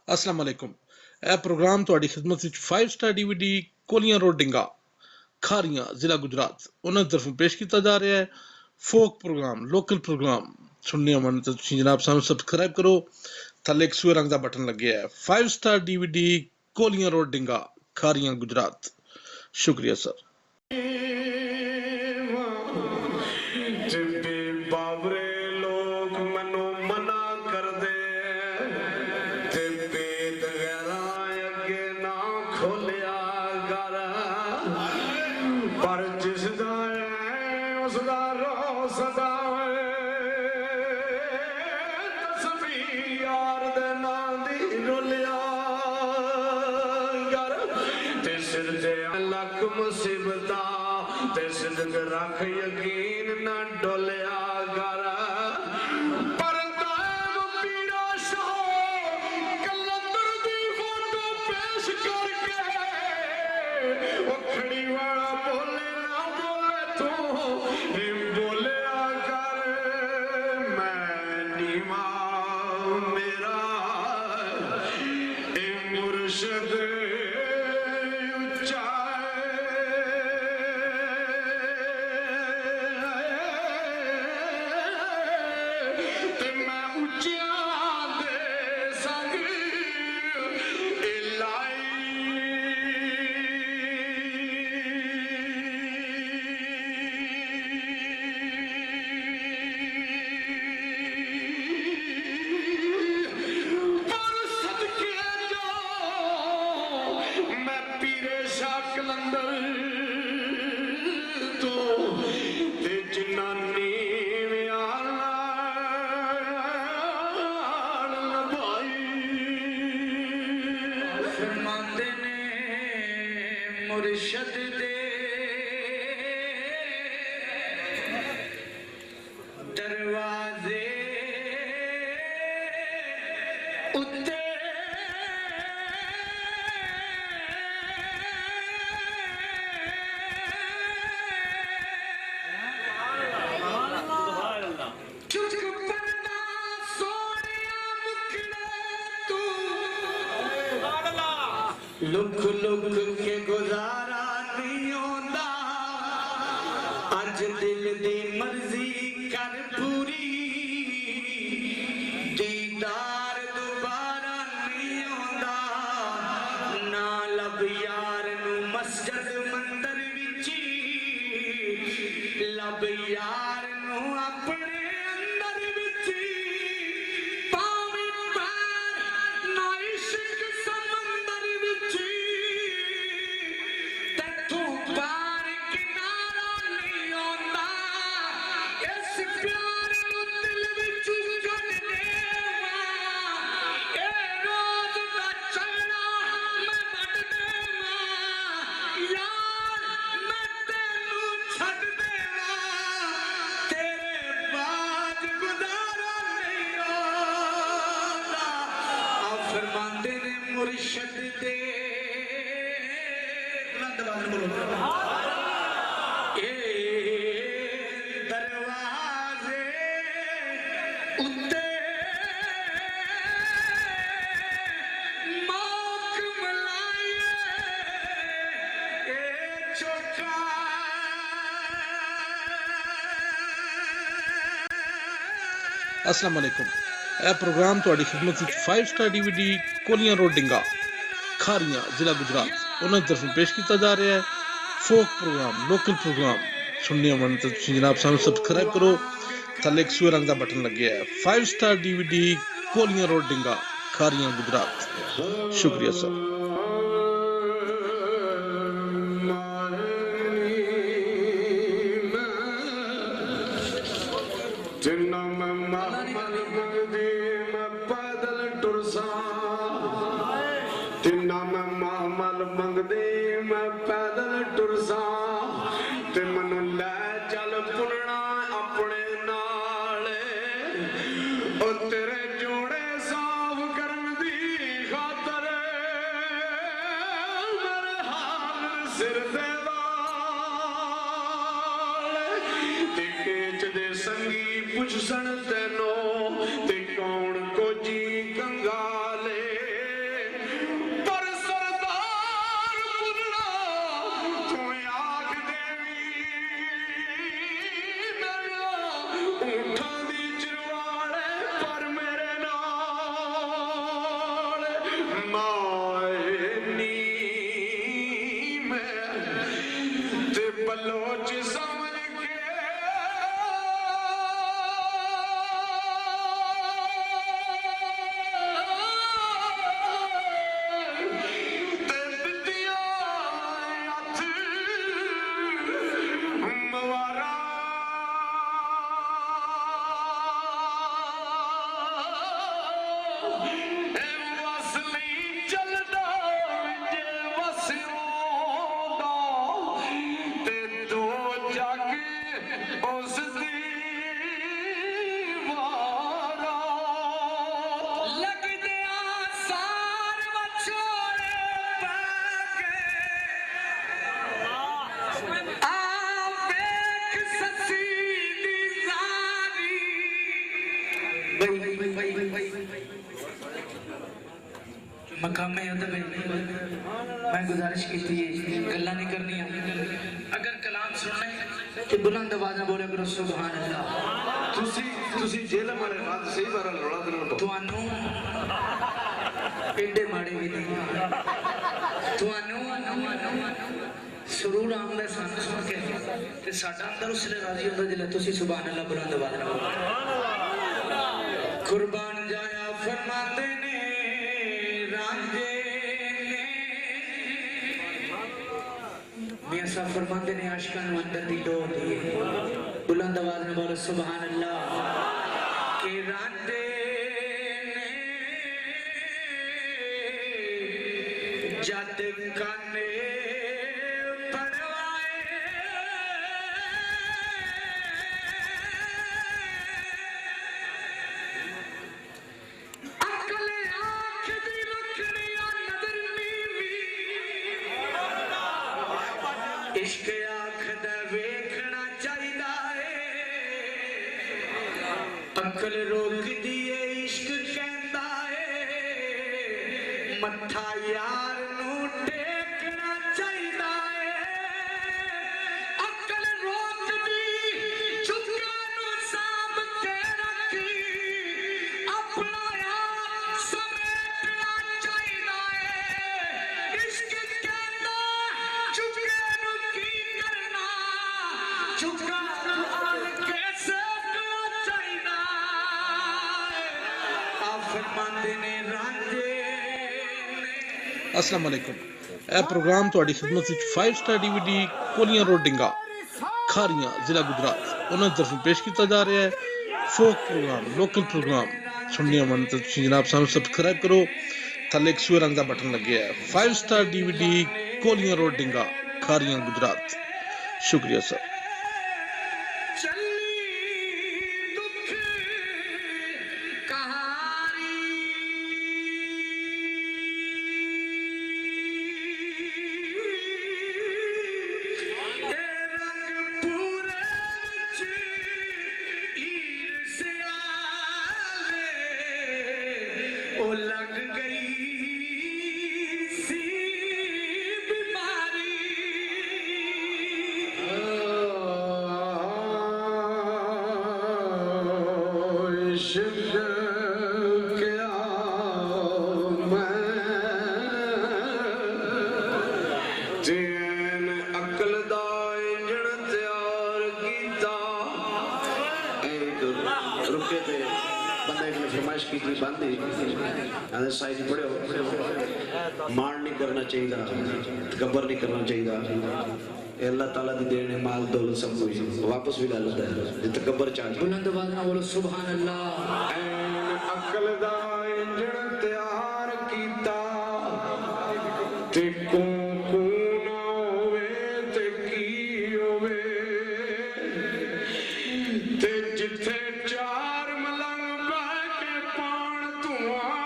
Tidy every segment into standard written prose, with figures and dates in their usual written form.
अस्सलाम वालेकुम। यह प्रोग्राम तुहाडी खिदमत विच 5 स्टार DVD कोलियां रोड डिंगा खारियां जिला गुजरात उन्हां दी तरफों पेश किया जा रहा है। फोक प्रोग्राम लोकल प्रोग्राम सुनने मन तो तुसीं जनाब सानू सब्सक्राइब करो। थल्ले एक सूए रंग का बटन लगे है 5 star DVD कोलियां road डिंगा Khariyan Gujarat. शुक्रिया सर। मुसीबता ते सिद्क रख यकीन न डोलिया कर पर पीड़ा शाह कलंदर दी फोटो पेश करके वो खड़ी वाला बोले ना बोले तू बोलिया कर मैं नीमा मेरा मुर्शद मुर्शद दे दरवाजे उत्ते लुक लुक के गुजारा नहीं होता अज दिल दी मर्जी कर पूरी दीदार दोबारा नहीं होता ना लब यार नू मस्जिद मंदिर विच लब यार नू अपने अंदर विच मुर्शद दे दरवाजे उत्ते मौक मलाइए चौका अस्सलाम वालेकुम। यह प्रोग्राम तुहाडी खिदमत विच 5 स्टार DVD कोलियां रोड डिंगा खारियां जिला गुजरात उन्हां दी तरफों पेश किया जा रहा है। फोक प्रोग्राम लोकल प्रोग्राम सुनने मन तो तुसीं जनाब सानू सब्सक्राइब करो। थल्ले एक सूए रंग का बटन लगे है 5 star DVD कोलियां road डिंगा Khariyan Gujarat. शुक्रिया सर। पैदल टुरसा ते मनु लै चल पुलना अपने नाल ओ तेरे जोड़े साफ करन दी खातर मेरे हाथ सिर दे ते केच दे संगी पुछ सन तेनो ते कौन को जी कंगाले माए नी में ते बलोच समझ के ते बिटिया हथ मवारा मकामे मैं गुजारिश की थी गल्ला नहीं करनी अगर कलाम सुनना है तो बुलंद आवाज में बोले करो सुभान अल्लाह तुसी जेल मारे बात सही बार रोड़ा करो ਤੁਹਾਨੂੰ एडे माड़े भी नहीं ਤੁਹਾਨੂੰ ਸਰੂਰ ਆਉਂਦਾ ਸਾਨੂੰ ਸੁਣ ਕੇ ਤੇ ਸਾਡਾ ਅੰਦਰ ਉਸਲੇ ਰਾਜ਼ੀ ਹੁੰਦਾ ਜਿਲੇ ਤੁਸੀਂ ਸੁਭਾਨ ਅੱਲਾਹ ਬੁਲੰਦ ਆਵਾਜ਼ ਨਾਲ ਕੁਰਬਾਨ ਜਾਇਆ ਫਰਮਾਤੇ ਨੇ ਰਾਂਝੇ ਨੇ मियां साहब फरमाते ने आशिकां नूं अंदर दी दो दी बुलंद आवाज में बोलो सुभान अल्लाह के रांझे ने जद काने इश्क आखदा वेखना चाहिदा है अकल रोक दिए इश्क कहंदा है मत्था यार नू टेकना चाहिदा है अकल रोक दी झुके नू सांभ के रखी अपना यार समेटना चाहिदा है इश्क कहंदा झुके अस्सलाम वालेकुम ए प्रोग्राम ਤੁਹਾਡੀ ਖidmat ਵਿੱਚ 5 ਸਟਾਰ DVD ਕੋਲੀਆਂ ਰੋਡ ਡਿੰਗਾ ਖਾਰੀਆਂ ਜ਼ਿਲ੍ਹਾ ਗੁਜਰਾਤ ਉਹਨਾਂ ਦੀ ਤਰਫੋਂ ਪੇਸ਼ ਕੀਤਾ ਜਾ ਰਿਹਾ ਹੈ ਫੋਕ ਪ੍ਰੋਗਰਾਮ ਲੋਕਲ ਪ੍ਰੋਗਰਾਮ ਸੁਣਨੇ ਮਨ ਤਾਂ ਤੁਸੀਂ ਜਨਾਬ ਸਾਨੂੰ ਸਬਸਕ੍ਰਾਈਬ ਕਰੋ ਥੱਲੇ ਇੱਕ ਸੂਏ ਰੰਗ ਦਾ ਬਟਨ ਲੱਗਿਆ ਹੈ 5 ਸਟਾਰ DVD ਕੋਲੀਆਂ ਰੋਡ ਡਿੰਗਾ ਖਾਰੀਆਂ ਗੁਜਰਾਤ शुक्रिया सर लग गई सी बीमारी मान नहीं करना चाहिए, गब्बर नहीं करना चाहिए। अल्लाह ताला दी देन है, माल दौलत सब कुछ वापस भी ला लेता है जित गब्बर चाह। बुलंद आवाज में बोलो सुभान अल्लाह। अकल दा इंजन तैयार कीता ते को ना होवे ते की होवे ते जिथे चार मलंग बह के पान धुआं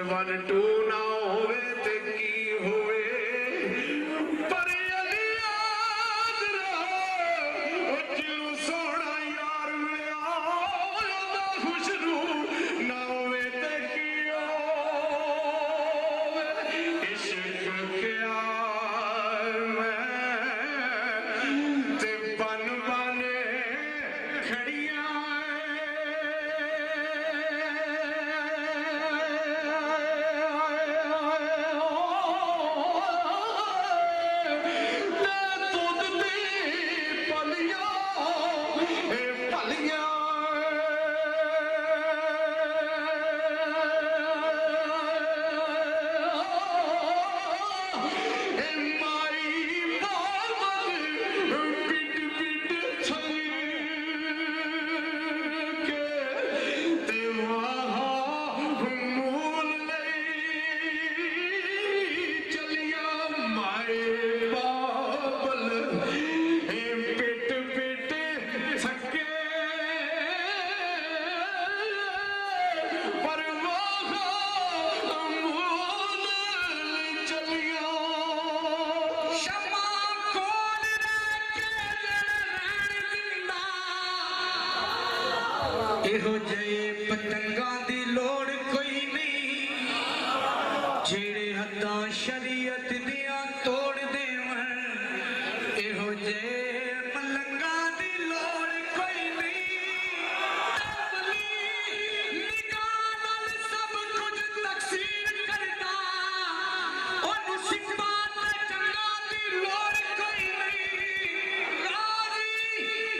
वन टू ना ਇਹੋ ਜਿਹੇ ਪਤੰਗਾਂ ਦੀ ਲੋੜ ਕੋਈ ਨਹੀਂ ਜਿਹੜੇ ਹੱਦਾਂ ਸ਼ਰੀਅਤ ਦੀਆਂ ਤੋੜ ਦੇਵਣ ਇਹੋ ਜਿਹੇ ਮਲੰਗਾਂ ਦੀ ਲੋੜ ਕੋਈ ਨਹੀਂ ਨਿਗਾਹ ਨਾਲ ਸਭ ਕੁਝ ਤਕਸੀਰ ਕਰਦਾ ਉਹਨੂੰ ਸਿੱਖਾਂ ਤੇ ਚੰਗਾ ਦੀ ਲੋੜ ਕੋਈ ਨਹੀਂ ਰਾਜੀ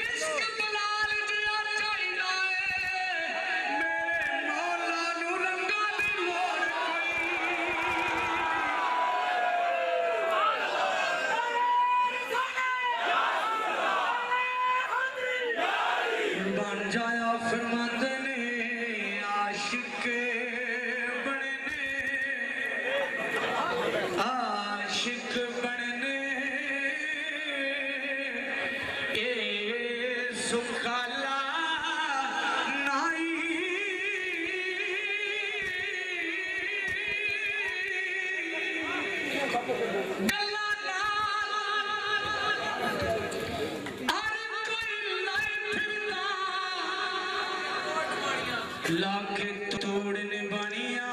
ਇਸ਼ਕ ਜਲਾਲ ਜਿਹਾ ਚਾਹੀਦਾ ਏ ਮੇਰੇ ਮੌਲਾ ਨੂੰ ਰੰਗਾਂ ਦੀ ਲੋੜ बन जाया फरमाते ने आशिक बनने आशिक बनने ए सुखाला नाई गल्ला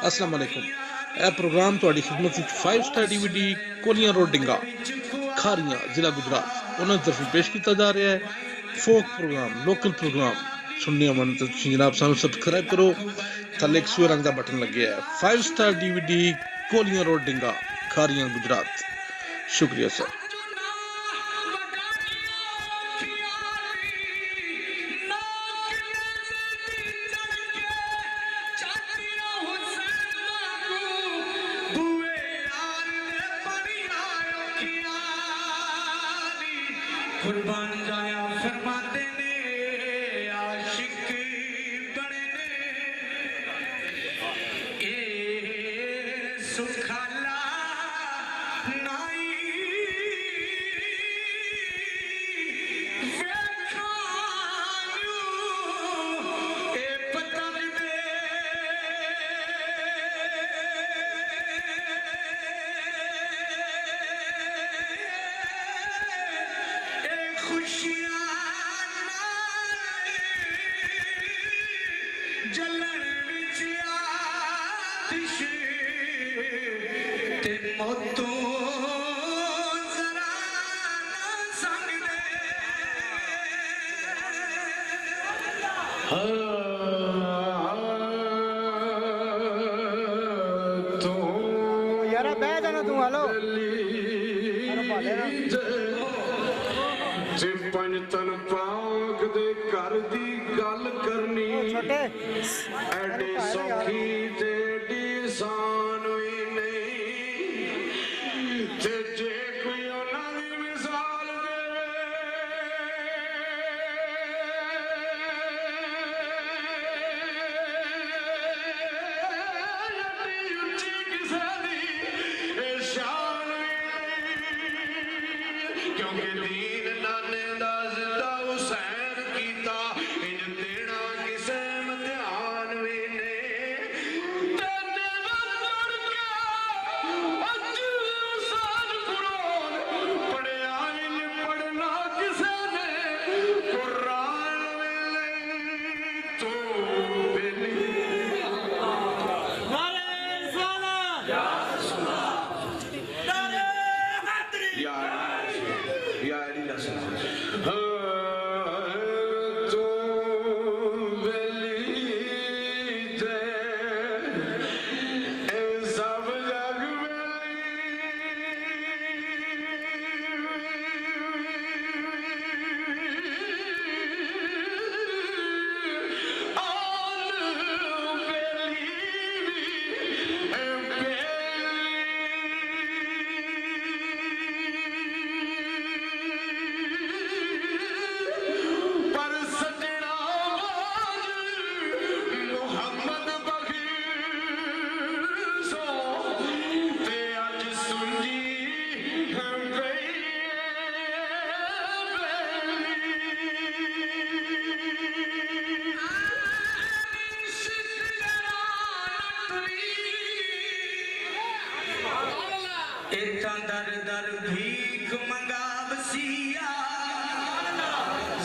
अस्सलाम वालेकुम यह प्रोग्राम ਤੁਹਾਡੀ ਖidmat ਵਿੱਚ 5 ਸਟਾਰ DVD ਕੋਲੀਆਂ ਰੋਡ ਡਿੰਗਾ ਖਾਰੀਆਂ ਜ਼ਿਲ੍ਹਾ ਗੁਜਰਾਤ ਉਹਨਾਂ ਦੀ ਤਰਫੋਂ ਪੇਸ਼ ਕੀਤਾ ਜਾ ਰਿਹਾ ਹੈ ਫੋਕ ਪ੍ਰੋਗਰਾਮ ਲੋਕਲ ਪ੍ਰੋਗਰਾਮ ਸੁਣਨੇ ਮਨ ਤਾਂ ਤੁਸੀਂ ਜਨਾਬ ਸਾਨੂੰ ਸਬਸਕ੍ਰਾਈਬ ਕਰੋ ਥੱਲੇ ਇੱਕ ਸੂਏ ਰੰਗ ਦਾ ਬਟਨ ਲੱਗਿਆ ਹੈ 5 ਸਟਾਰ DVD ਕੋਲੀਆਂ ਰੋਡ ਡਿੰਗਾ ਖਾਰੀਆਂ ਗੁਜਰਾਤ शुक्रिया सर कुर्बान जाया फरमाते ने आशिक बनने ए सुखाला नाई जलन विच आतिश ते मौतों जरा ना संग दे तू यार बह जाना तू हेलो जे पंजतन पाक दे घर दी गल करनी छोटे एडी सौखी ते एडी आसान हुई नहीं ते जे कोई उन्हां दी मिसाल देवे एडी उच्ची किसे दी ए शान हुई नहीं क्योंकि दीन नाने दा जिंदा हुसैन कीता इंज देना किसे इम्तिहान भी ने तेने लड़ के अज हुसैन कुरान पढ़िया इंज पढ़ना किसे ने कुरान वेले तू बेली यार दर दर भीख मंगा बसिया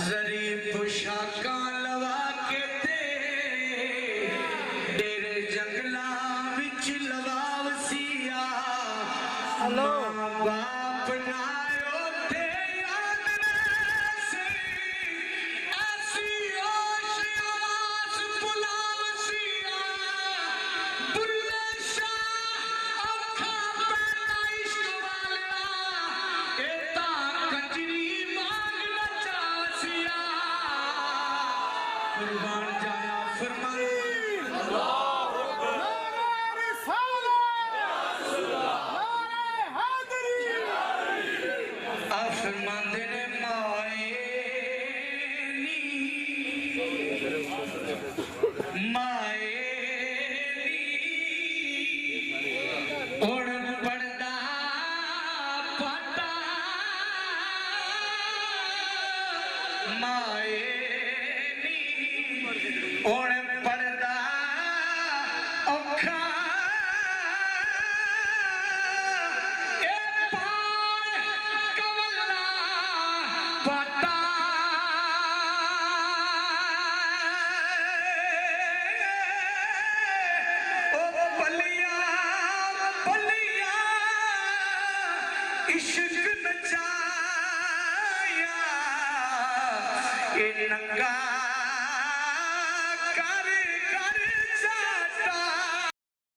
जरी पोशाका लवा के ते हेलो बाप नायो थे याद से ऐसी आशियास बुलावसिया बुल्ले शाह अखा पैना इश्क वाला एता कंजरी मांग नचावसिया कुर्बान जाया फरमान फरमाते ने माए नी उड़